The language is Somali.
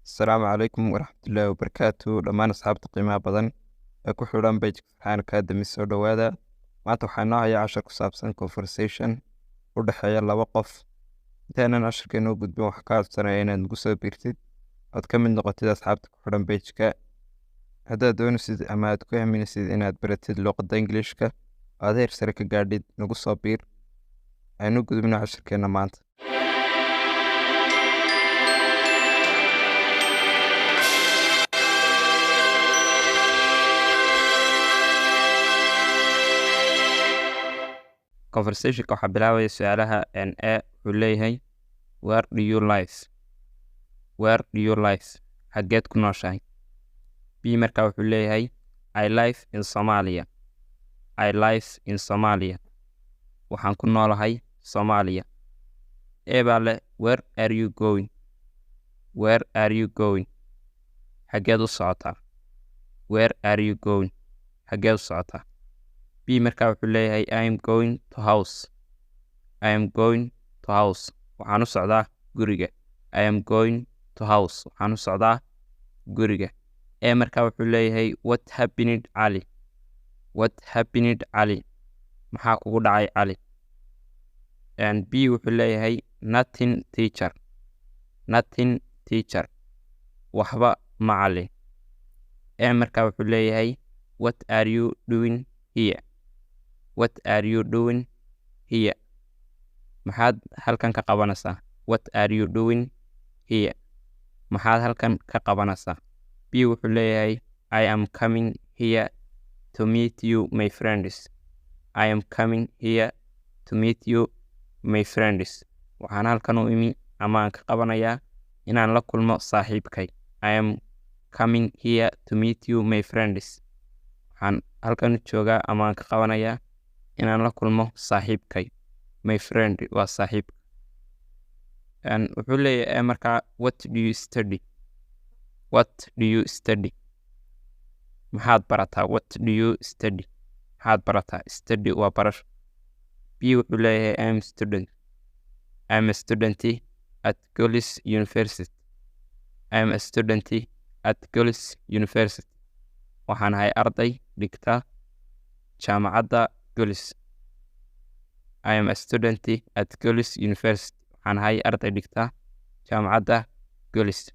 السلام عليكم ورحمة الله وبركاته dhammaan asxaabta qiimaha badan ee ku xidhan page Farxaan Academy soo dhawaada. Maanta waxaan noo hayaa cashar ku saabsan conversation u dhexeeya laba qof. Intaanan casharkeena u gudbin waxaa kaa codsanaya inaad nagu soo biirtid ood ka mid noqotid asxaabta ku xidhan page-ka. Haddaad doonaysid ama aad ku aaminaysid inaad baratid luqadda Ingiliishka oo aad heer sare ka gaadhid, nagu soo biir. Aynu gudubno casharkeena maanta. Conversationka waxaa bilaabaya su'aalaha A wuxuu leeyahay where do you live xageed ku nooshahay. B markaa wuxuu leeyahay I live in Somalia waxaan ku noolahay Soomaaliya. A baa leh where are you going xageed u socotaa. B markaa wuxuu leeyahay I am going to house waxaan u socdaa guriga. A markaa wuxuu leeyahay what happened Ali maxaa kugu dhacay Ali. B wuxuu leeyahay nothing teacher waxba macalin. A markaa wuxuu leeyahay what are you doing here maxaad halkan ka qabanaysaa. B wuxuu leeyahay I am coming here to meet you my friends waxaan halkan u imi ama aan ka qabanayaa inaan la kulmo saaxiibkay. I am coming here to meet you my friends waxaan halkan joogaa ama aan ka qabanayaa inaan la kulmo saaxiibkay. My friend waa saaxiib. Wuxuu leeyahay markaa what do you study maxaad barataa. Study waa barasho. B wuxuu leeyahay I am a student at Golis University waxaan ahay arday dhigta jaamacadda Golis. I am a student at Golis University waxaan ahay arday dhigta jaamacadda Golis.